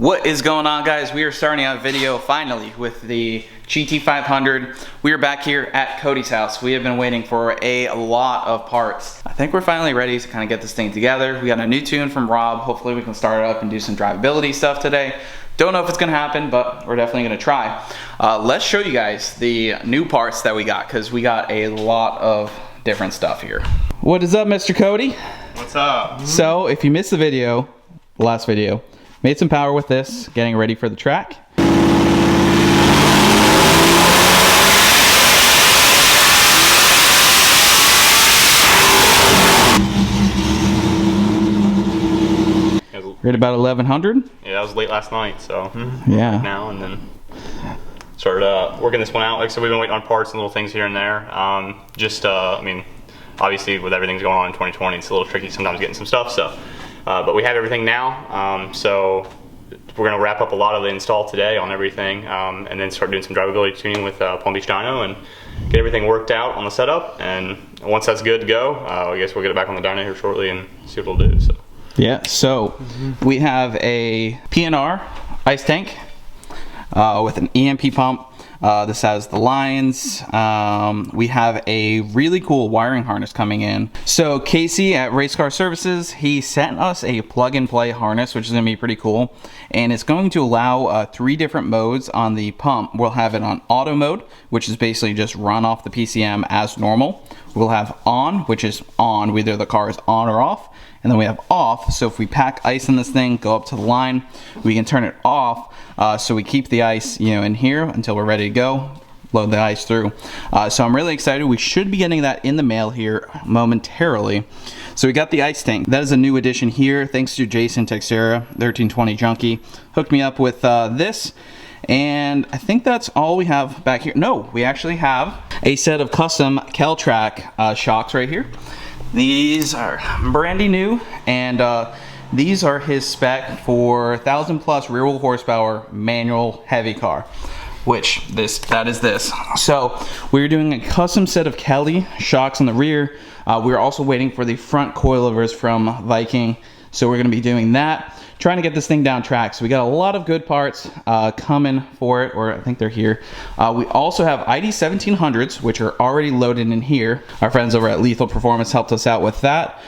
What is going on, guys? We are starting out a video finally with the GT500. We are back here at Cody's house. We have been waiting for a lot of parts. I think we're finally ready to kind of get this thing together. We got a new tune from Rob. Hopefully we can start it up and do some drivability stuff today. Don't know if it's gonna happen, but we're definitely gonna try. Let's show you guys the new parts that we got, because we got a lot of different stuff here. What is up, Mr. Cody? What's up? So if you missed the video, the last video, made some power with this, getting ready for the track. We're at about 1100. Yeah, that was late last night, so yeah. Now and then started working this one out. Like I said, we've been waiting on parts and little things here and there. I mean, obviously with everything's going on in 2020, it's a little tricky sometimes getting some stuff. So, but we have everything now. So we're gonna wrap up a lot of the install today on everything, and then start doing some drivability tuning with Palm Beach Dyno and get everything worked out on the setup. And once that's good to go, I guess we'll get it back on the dyno here shortly and see what it'll do. So. Yeah, so we have a PNR Ice tank with an EMP pump. This has the lines. We have a really cool wiring harness coming in. So Casey at Race Car Services, he sent us a plug-and-play harness, which is going to be pretty cool. And it's going to allow 3 different modes on the pump. We'll have it on auto mode, which is basically just run off the PCM as normal. We'll have on, which is on, whether the car is on or off. And then we have off, so if we pack ice in this thing, go up to the line, we can turn it off, so we keep the ice, in here until we're ready to go, load the ice through. So I'm really excited. We should be getting that in the mail here momentarily. So we got the ice tank. That is a new addition here, thanks to Jason Texera, 1320 Junkie. Hooked me up with this. And I think that's all we have back here. No, we actually have a set of custom Kelltrac shocks right here. These are brandy new, and these are his spec for 1,000+ rear wheel horsepower manual heavy car, which that is this. So we're doing a custom set of Kelly shocks on the rear. We're also waiting for the front coilovers from Viking, so we're going to be doing that, trying to get this thing down track. So we got a lot of good parts coming for it, or I think they're here. We also have ID 1700s, which are already loaded in here. Our friends over at Lethal Performance helped us out with that.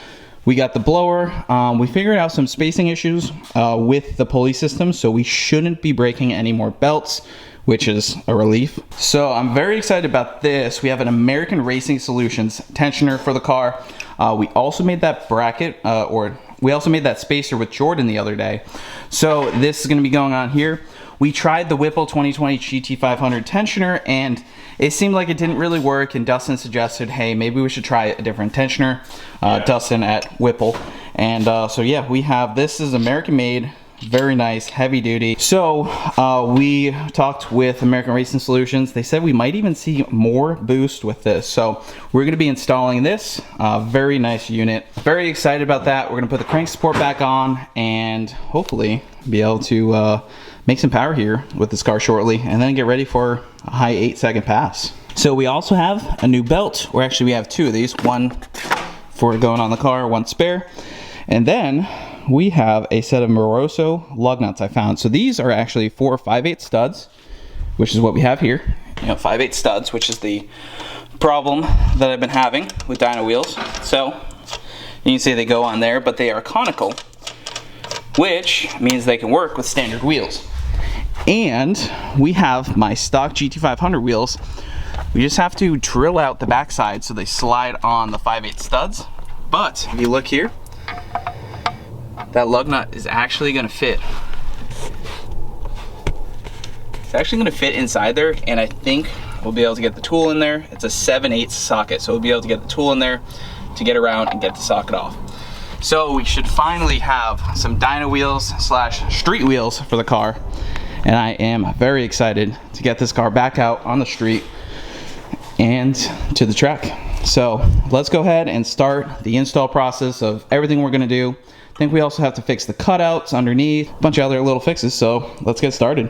We got the blower. We figured out some spacing issues with the pulley system, so we shouldn't be breaking any more belts, which is a relief. So I'm very excited about this. We have an American Racing Solutions tensioner for the car. We also made that bracket, we also made that spacer with Jordan the other day. So this is gonna be going on here. We tried the Whipple 2020 GT500 tensioner, and it seemed like it didn't really work, and Dustin suggested, hey, maybe we should try a different tensioner. Dustin at Whipple. And so yeah, we have, this is American made, very nice, heavy duty. So we talked with American Racing Solutions. They said we might even see more boost with this. So we're going to be installing this. Very nice unit. Very excited about that. We're going to put the crank support back on and hopefully be able to make some power here with this car shortly, and then get ready for a high 8-second pass. So we also have a new belt, or actually we have 2 of these. One for going on the car, one spare. And then we have a set of Moroso lug nuts I found. So these are actually 4 5/8 studs, which is what we have here. 5/8 studs, which is the problem that I've been having with dyno wheels. So you can see they go on there, but they are conical, which means they can work with standard wheels. And we have my stock GT500 wheels. We just have to drill out the backside so they slide on the 5/8 studs. But if you look here, that lug nut is actually going to fit. It's actually going to fit inside there, and I think we'll be able to get the tool in there. It's a 7/8 socket, so we'll be able to get the tool in there to get around and get the socket off. So we should finally have some dyno wheels / street wheels for the car, and I am very excited to get this car back out on the street and to the track. So let's go ahead and start the install process of everything we're going to do. I think we also have to fix the cutouts underneath, a bunch of other little fixes, so let's get started.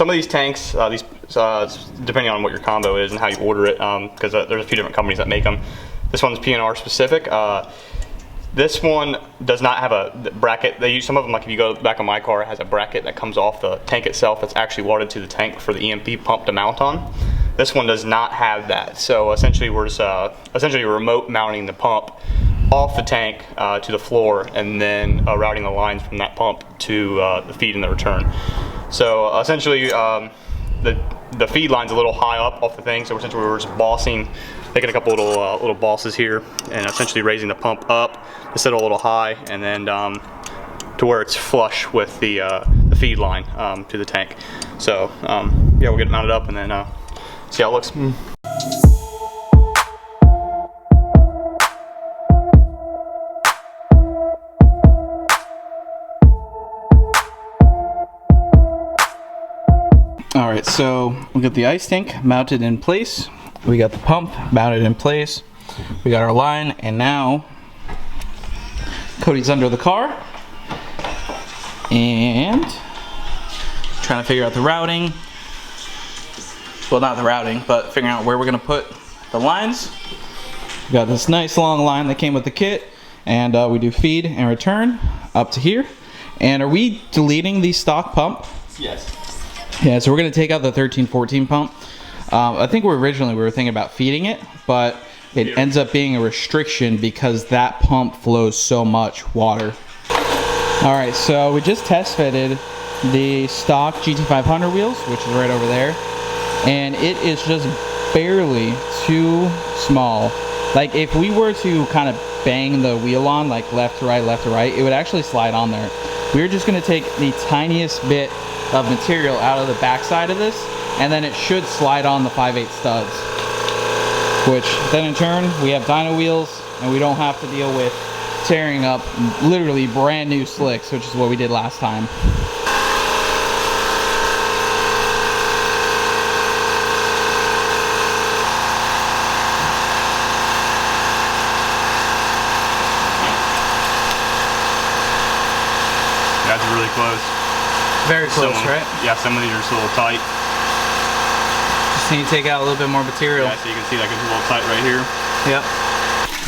some of these tanks, depending on what your combo is and how you order it, because there's a few different companies that make them. This one's PNR specific. This one does not have a bracket. They use some of them, like if you go back on my car, it has a bracket that comes off the tank itself that's actually welded to the tank for the EMP pump to mount on. This one does not have that. So essentially we're just remote mounting the pump off the tank to the floor, and then routing the lines from that pump to the feed and the return. So essentially the feed line's a little high up off the thing, so essentially we're just bossing, taking a couple little bosses here and essentially raising the pump up to set a little high, and then to where it's flush with the feed line to the tank. So yeah, we'll get it mounted up and then see how it looks. All right, so we got the ice tank mounted in place. We got the pump mounted in place. We got our line, and now Cody's under the car and trying to figure out the routing. Well, not the routing, but figuring out where we're gonna put the lines. We got this nice long line that came with the kit, and we do feed and return up to here. And are we deleting the stock pump? Yes. Yeah, so we're gonna take out the 13-14 pump. I think originally we were thinking about feeding it, but it ends up being a restriction because that pump flows so much water. All right, so we just test fitted the stock GT500 wheels, which is right over there, and it is just barely too small. Like if we were to kind of bang the wheel on like left to right, it would actually slide on there. We're just gonna take the tiniest bit of material out of the backside of this, and then it should slide on the 5/8 studs, which then in turn we have dyno wheels, and we don't have to deal with tearing up literally brand new slicks, which is what we did last time. That's really close. Very close, right? Yeah, some of these are just a little tight. Just need to take out a little bit more material. Yeah, so you can see that gets a little tight right here. Yep.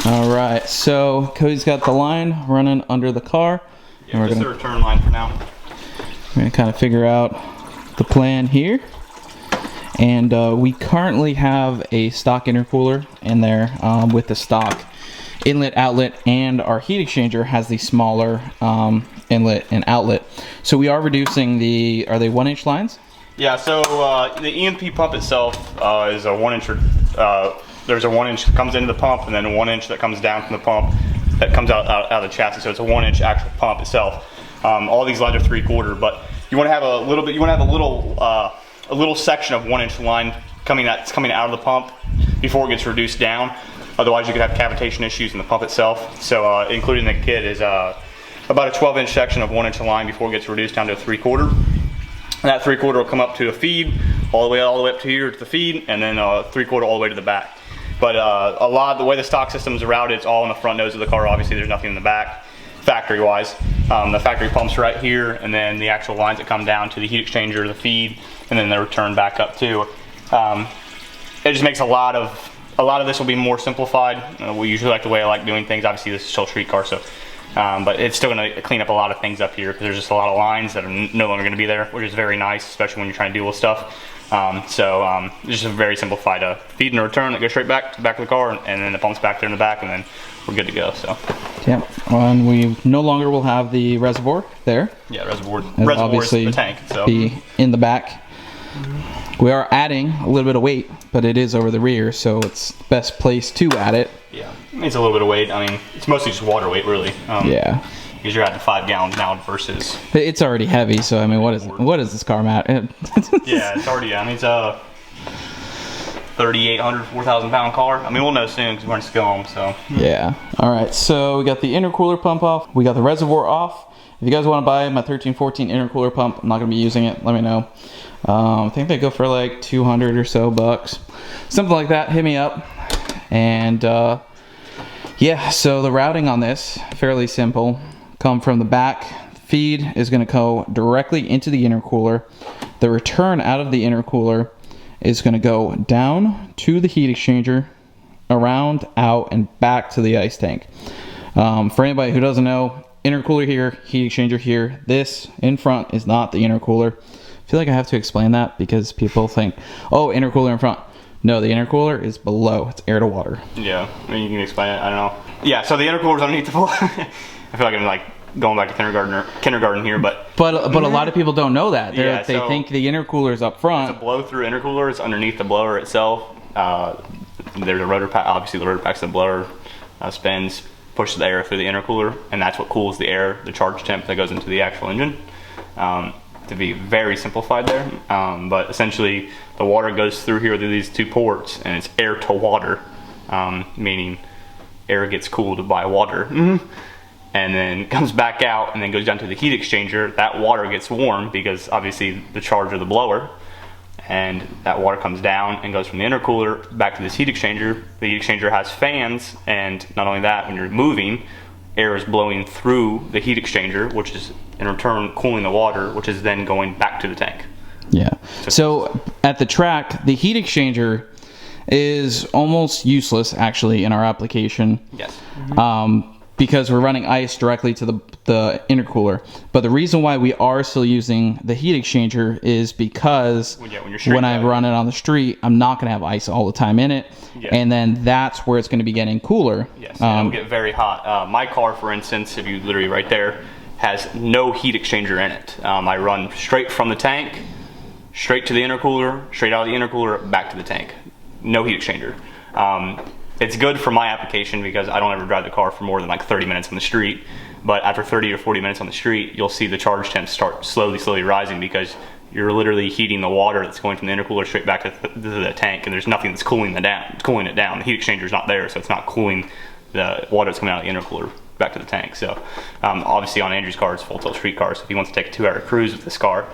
All right, so Cody's got the line running under the car. Yeah, and we're just gonna, the return line for now. We're gonna kind of figure out the plan here. And we currently have a stock intercooler in there with the stock inlet, outlet, and our heat exchanger has the smaller inlet and outlet. So we are reducing the, are they 1-inch lines? Yeah, so the EMP pump itself is a 1-inch, there's a 1-inch that comes into the pump, and then a 1-inch that comes down from the pump that comes out of the chassis. So it's a 1-inch actual pump itself. All these lines are 3/4, but you want to have a little bit, you want to have a little section of 1-inch line coming out of the pump before it gets reduced down. Otherwise you could have cavitation issues in the pump itself. So including the kit is about a 12-inch section of 1-inch line before it gets reduced down to a 3/4. And that 3/4 will come up to a feed, all the way up to here to the feed, and then 3/4 all the way to the back. But a lot of the way the stock system is routed, it's all in the front nose of the car. Obviously there's nothing in the back, factory-wise. The factory pump's right here, and then the actual lines that come down to the heat exchanger, the feed, and then they return back up too. It just makes a lot of this will be more simplified. We usually like the way I like doing things. Obviously this is still a street car, so but it's still going to clean up a lot of things up here because there's just a lot of lines that are no longer going to be there, which is very nice, especially when you're trying to deal with stuff. It's just a very simplified feed and return that goes straight back to the back of the car, and then the pump's back there in the back, and then we're good to go. So yeah, and we no longer will have the reservoir there. Yeah, reservoir obviously is the tank. So be in the back. We are adding a little bit of weight, but it is over the rear, so it's the best place to add it. Yeah, it's a little bit of weight. I mean, it's mostly just water weight, really. Yeah. Because you're adding 5 gallons now versus. It's already heavy, so I mean, what is this car, Matt? Yeah, it's already. I mean, it's a 3,800, 4,000 pound car. I mean, we'll know soon because we're in Skilm, so. Yeah. All right, so we got the intercooler pump off. We got the reservoir off. If you guys want to buy my 13-14 intercooler pump, I'm not going to be using it. Let me know. I think they go for like 200 or so bucks, something like that. Hit me up. And yeah, so the routing on this fairly simple. Come from the back. Feed is going to go directly into the intercooler. The return out of the intercooler is going to go down to the heat exchanger, around, out, and back to the ice tank. For anybody who doesn't know, intercooler here, heat exchanger here. This in front is not the intercooler. I feel like I have to explain that because people think, oh, intercooler in front. No, the intercooler is below. It's air to water. Yeah, I mean, you can explain it. I don't know. Yeah, so the intercooler's underneath the floor. I feel like I'm like going back to kindergarten here, but a lot of people don't know that. Yeah, they think the intercooler is up front. It's a blow-through intercooler. It's underneath the blower itself. There's a rotor pack. Obviously, the rotor pack's the blower spins, pushes the air through the intercooler, and that's what cools the air, the charge temp that goes into the actual engine. To be very simplified there, but essentially the water goes through here through these two ports, and it's air to water, meaning air gets cooled by water. And then comes back out and then goes down to the heat exchanger. That water gets warm because obviously the charge of the blower, and that water comes down and goes from the intercooler back to this heat exchanger. The heat exchanger has fans, and not only that, when you're moving, air is blowing through the heat exchanger, which is in return cooling the water, which is then going back to the tank. Yeah. So at the track, the heat exchanger is almost useless actually in our application. Yes. Because we're running ice directly to the intercooler. But the reason why we are still using the heat exchanger is because when I run it on the street, I'm not going to have ice all the time in it. Yeah. And then that's where it's going to be getting cooler. Yes, it'll get very hot. My car, for instance, if you literally right there, has no heat exchanger in it. I run straight from the tank, straight to the intercooler, straight out of the intercooler, back to the tank. No heat exchanger. It's good for my application because I don't ever drive the car for more than like 30 minutes on the street. But after 30 or 40 minutes on the street, you'll see the charge temps start slowly rising because you're literally heating the water that's going from the intercooler straight back to the tank, and there's nothing that's cooling it down. The heat exchanger is not there, so it's not cooling the water that's coming out of the intercooler back to the tank. So obviously on Andrew's car, it's a full tilt street car, so if he wants to take a 2-hour cruise with this car,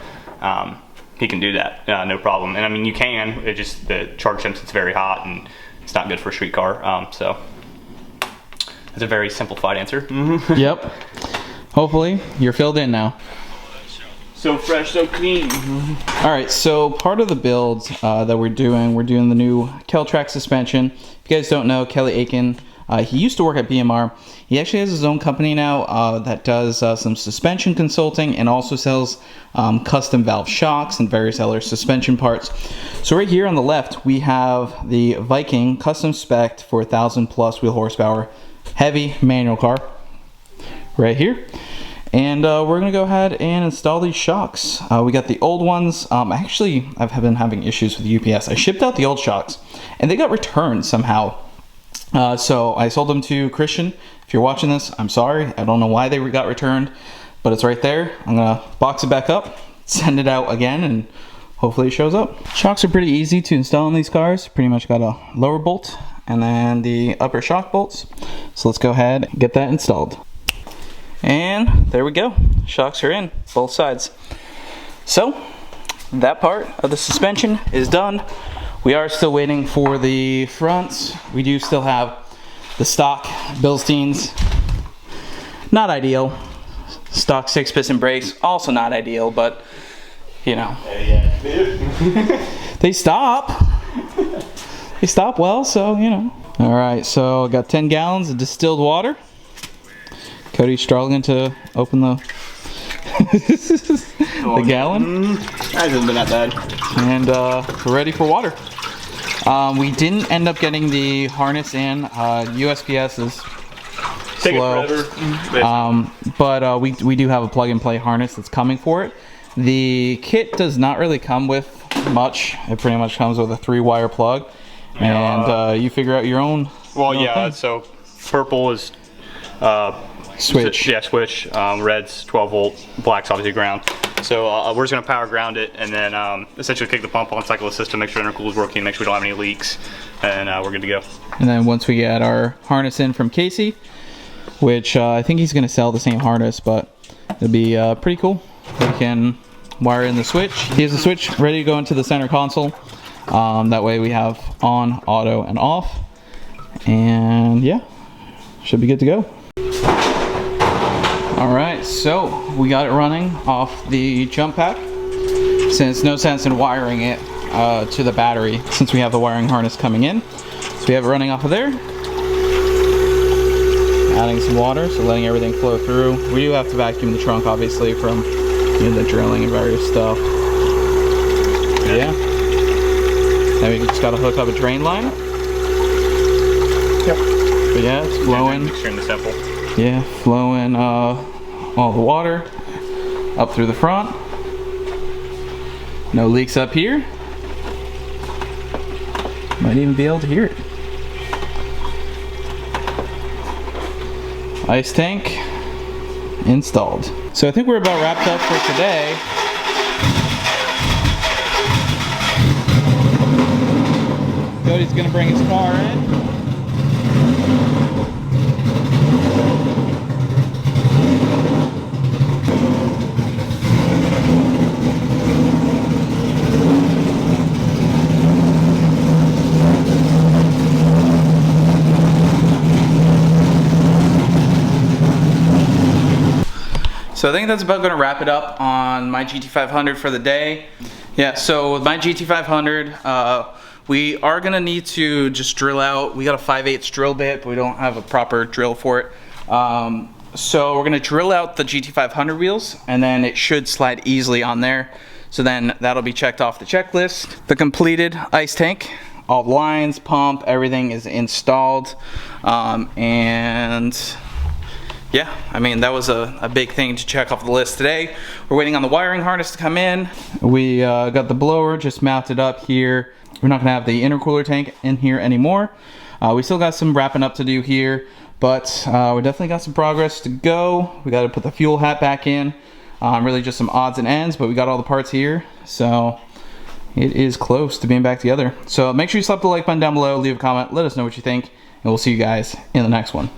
he can do that, no problem. And I mean, you can, it just, the charge temps, it's very hot, and it's not good for a street car. So that's a very simplified answer. Yep. Hopefully you're filled in now. So fresh, so clean. All right, so part of the build that we're doing the new Kelltrac suspension. If you guys don't know, Kelly Aiken, he used to work at BMR. He actually has his own company now that does some suspension consulting and also sells custom valve shocks and various other suspension parts. So right here on the left, we have the Viking custom spec for 1,000 plus wheel horsepower, heavy manual car right here. And we're gonna go ahead and install these shocks. We got the old ones. Actually, I've been having issues with UPS. I shipped out the old shocks and they got returned somehow. So I sold them to Christian. If you're watching this, I'm sorry. I don't know why they got returned, but it's right there. I'm gonna box it back up, send it out again, and hopefully it shows up. Shocks are pretty easy to install in these cars. Pretty much got a lower bolt and then the upper shock bolts. So let's go ahead and get that installed. And there we go. Shocks are in, both sides. So that part of the suspension is done. We are still waiting for the fronts. We do still have the stock Bilsteins. Not ideal. Stock 6-piston brakes, also not ideal, but you know. They stop. They stop well, so you know. All right, so I got 10 gallons of distilled water. Cody's struggling to open the the gallon. That hasn't been that bad. And we're ready for water. We didn't end up getting the harness in. USPS is slow. But we do have a plug-and-play harness that's coming for it. The kit does not really come with much. It pretty much comes with a 3-wire plug. And you figure out your own. Well, yeah, so purple is switch. Yeah, switch. Red's 12 volt, black's obviously ground. So we're just gonna power ground it and then essentially kick the pump on, cycle the system, make sure intercooler is working, make sure we don't have any leaks, and we're good to go. And then once we get our harness in from Casey, which I think he's gonna sell the same harness, but it'll be pretty cool. We can wire in the switch. He has the switch ready to go into the center console. That way we have on, auto, and off. And yeah, should be good to go. All right, so we got it running off the jump pack. since no sense in wiring it to the battery since we have the wiring harness coming in. So we have it running off of there. Adding some water, so letting everything flow through. We do have to vacuum the trunk, obviously, from the drilling and various stuff. Yeah. Then we just gotta hook up a drain line. Yep. But yeah, it's flowing. Extremely simple. Yeah, flowing all the water up through the front. No leaks up here. Might even be able to hear it. Ice tank installed. So I think we're about wrapped up for today. Cody's gonna bring his car in. So I think that's about gonna wrap it up on my GT500 for the day. Yeah, so with my GT500, we are gonna need to just drill out. We got a 5/8 drill bit, but we don't have a proper drill for it. So we're gonna drill out the GT500 wheels, and then it should slide easily on there. So then that'll be checked off the checklist. The completed ice tank, all the lines, pump, everything is installed, and yeah, I mean, that was a big thing to check off the list today. We're waiting on the wiring harness to come in. We got the blower just mounted up here. We're not gonna have the intercooler tank in here anymore. We still got some wrapping up to do here, but we definitely got some progress to go. We gotta put the fuel hat back in. Really just some odds and ends, but we got all the parts here. So it is close to being back together. So make sure you slap the like button down below, leave a comment, let us know what you think, and we'll see you guys in the next one.